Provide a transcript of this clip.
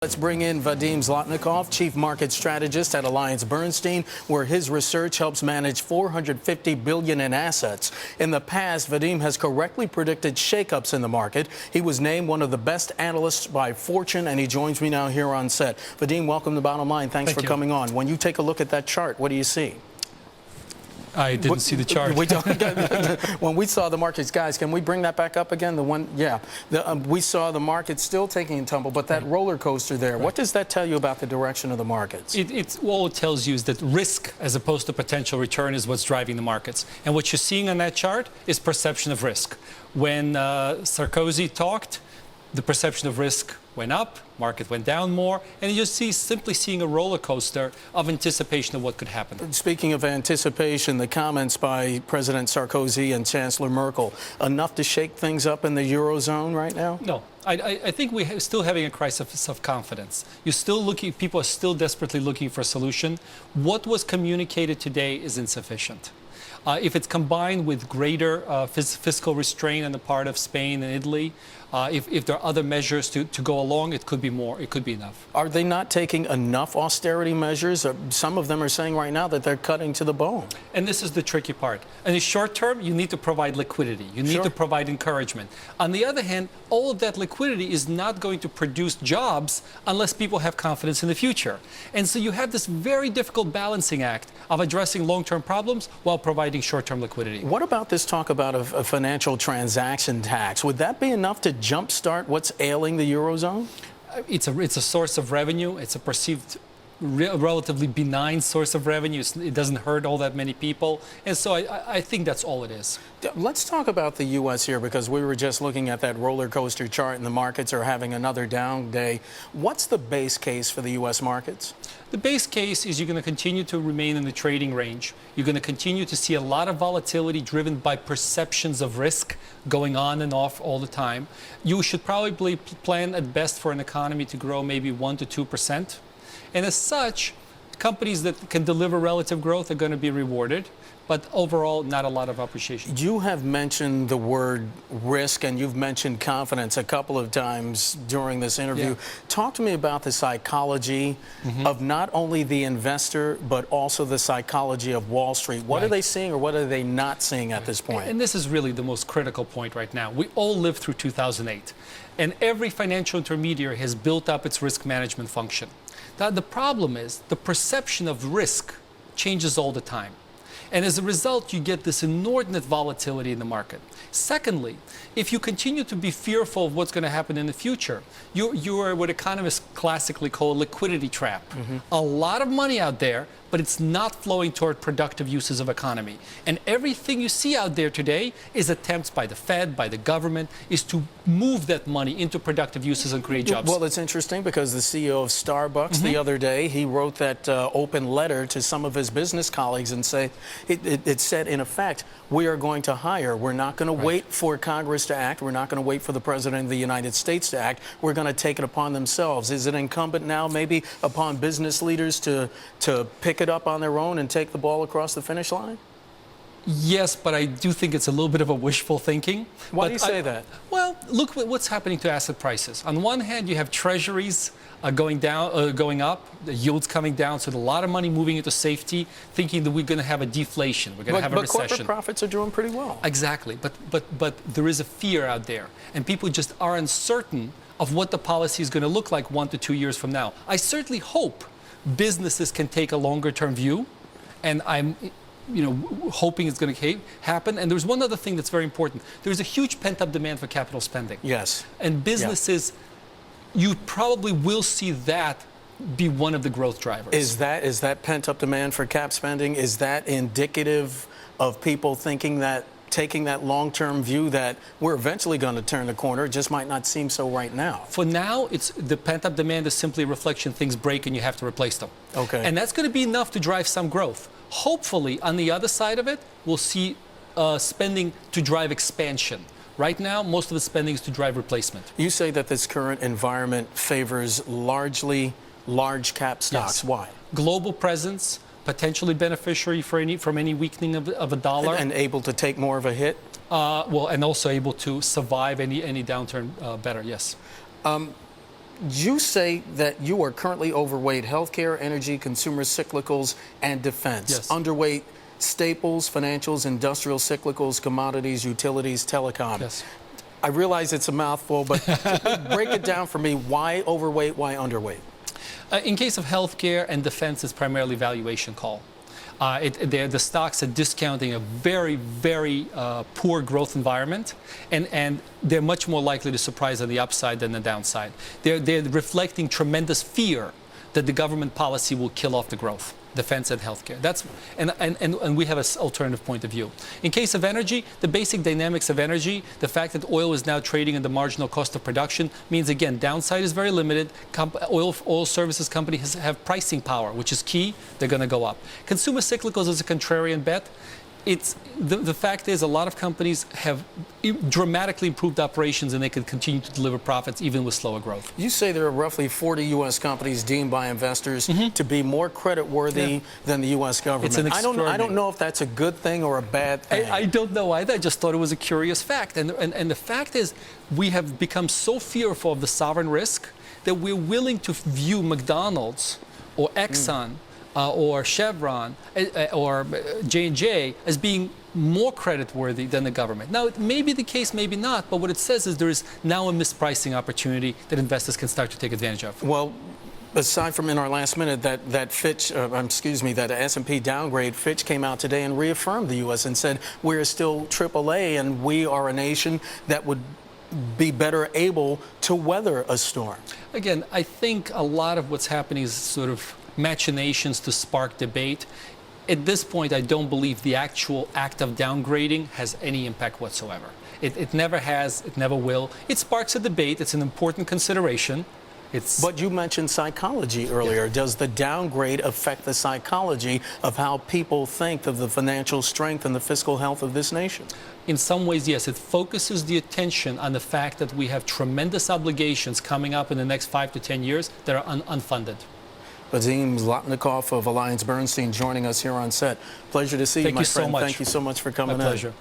Let's bring in Vadim Zlotnikov, Chief Market Strategist at AllianceBernstein, where his research helps manage $450 billion in assets. In the past, Vadim has correctly predicted shakeups in the market. He was named one of the best analysts by Fortune, and he joins me now here on set. Vadim, welcome to Bottom Line. Thanks for coming on. When you take a look at that chart, what do you see? I didn't see the chart. When we saw the markets, guys, can we bring that back up again? The one, yeah. We saw the market still taking a tumble, but that roller coaster there, what does that tell you about the direction of the markets? All it tells you is that risk, as opposed to potential return, is what's driving the markets. And what you're seeing on that chart is perception of risk. When Sarkozy talked, the perception of risk went up, market went down more, and you're simply seeing a roller coaster of anticipation of what could happen. Stipeaking of anticipation, the comments by President Sarkozy and Chancellor Merkel, enough to shake things up in the Eurozone right now? No. I think we're still having a crisis of confidence. You're still looking, people are still desperately looking for a solution. What was communicated today is insufficient. If it's combined with greater fiscal restraint on the part of Spain and Italy, if there are other measures to go along, it could be more, it could be enough. Are they not taking enough austerity measures? Some of them are saying right now that they're cutting to the bone. And this is the tricky part. In the short term, you need to provide liquidity. You need to provide encouragement. On the other hand, all of that liquidity is not going to produce jobs unless people have confidence in the future. And so you have this very difficult balancing act of addressing long-term problems while providing short-term liquidity. What about this talk about a financial transaction tax? Would that be enough to jumpstart what's ailing the Eurozone? It's a source of revenue. It's a perceived relatively benign source of revenue. It doesn't hurt all that many people. And so I think that's all it is. Let's talk about the U.S. here, because we were just looking at that roller coaster chart and the markets are having another down day. What's the base case for the U.S. markets? The base case is you're going to continue to remain in the trading range. You're going to continue to see a lot of volatility driven by perceptions of risk going on and off all the time. You should probably plan at best for an economy to grow maybe 1 to 2%. And as such, companies that can deliver relative growth are going to be rewarded, but overall, not a lot of appreciation. You have mentioned the word risk, and you've mentioned confidence a couple of times during this interview. Talk to me about the psychology of not only the investor, but also the psychology of Wall Street. What are they seeing, or what are they not seeing at this point? And this is really the most critical point right now. We all lived through 2008, and every financial intermediary has built up its risk management function. Now, the problem is the perception of risk changes all the time. And as a result, you get this inordinate volatility in the market. Secondly, if you continue to be fearful of what's going to happen in the future, you are what economists classically call a liquidity trap. A lot of money out there, but it's not flowing toward productive uses of economy. And everything you see out there today is attempts by the Fed, by the government, is to move that money into productive uses and create jobs. Well, it's interesting because the CEO of Starbucks the other day, he wrote that open letter to some of his business colleagues and it said, in effect, we are going to hire. We're not going to wait for Congress to act. We're not going to wait for the President of the United States to act. We're going to take it upon themselves. Is it incumbent now maybe upon business leaders to pick it up on their own and take the ball across the finish line? Yes, but I do think it's a little bit of a wishful thinking. Why do you say that? Well, look what's happening to asset prices. On one hand, you have treasuries going up, the yields coming down, so a lot of money moving into safety, thinking that we're going to have a deflation, we're going to have a recession. But corporate profits are doing pretty well. Exactly, but there is a fear out there, and people just are uncertain of what the policy is going to look like 1 to 2 years from now. I certainly hope businesses can take a longer-term view, and I'm hoping it's going to happen. And there's one other thing that's very important. There's a huge pent-up demand for capital spending. Yes. And businesses, you probably will see that be one of the growth drivers. Is that pent-up demand for cap spending, is that indicative of people thinking that, taking that long-term view that we're eventually going to turn the corner? It just might not seem so right now. For now, the pent-up demand is simply a reflection. Things break and you have to replace them. Okay. And that's going to be enough to drive some growth. Hopefully, on the other side of it, we'll see spending to drive expansion. Right now, most of the spending is to drive replacement. You say that this current environment favors largely large cap stocks. Yes. Why? Global presence, potentially beneficiary from any weakening of a dollar. And able to take more of a hit? Well, and also able to survive any downturn better, yes. You say that you are currently overweight healthcare, energy, consumer cyclicals, and defense. Yes. Underweight staples, financials, industrial cyclicals, commodities, utilities, telecom. Yes. I realize it's a mouthful, but break it down for me. Why overweight? Why underweight? In case of healthcare and defense, it's primarily valuation call. The stocks are discounting a very, very poor growth environment, and they're much more likely to surprise on the upside than the downside. They're reflecting tremendous fear that the government policy will kill off the growth, defense and healthcare. And we have an alternative point of view. In case of energy, the basic dynamics of energy, the fact that oil is now trading at the marginal cost of production means, again, downside is very limited. Oil services companies have pricing power, which is key. They're going to go up. Consumer cyclicals is a contrarian bet. The fact is, a lot of companies have dramatically improved operations, and they can continue to deliver profits even with slower growth. You say there are roughly 40 U.S. companies deemed by investors to be more creditworthy than the U.S. government. It's an I don't know if that's a good thing or a bad thing. I don't know either. I just thought it was a curious fact. And the fact is, we have become so fearful of the sovereign risk that we're willing to view McDonald's or Exxon or Chevron or J&J as being more creditworthy than the government. Now, it may be the case, maybe not, but what it says is there is now a mispricing opportunity that investors can start to take advantage of. Well, aside from in our last minute, that Fitch, that S&P downgrade, Fitch came out today and reaffirmed the U.S. and said we're still AAA and we are a nation that would be better able to weather a storm. Again, I think a lot of what's happening is sort of machinations to spark debate. At this point, I don't believe the actual act of downgrading has any impact whatsoever. It never has, it never will. It sparks a debate. It's an important consideration. But you mentioned psychology earlier. Yeah. Does the downgrade affect the psychology of how people think of the financial strength and the fiscal health of this nation? In some ways, yes. It focuses the attention on the fact that we have tremendous obligations coming up in the next 5 to 10 years that are unfunded. Vadim Zlotnikov of AllianceBernstein joining us here on set. Pleasure to see you, my friend. Thank you so much. Thank you so much for coming in. My pleasure.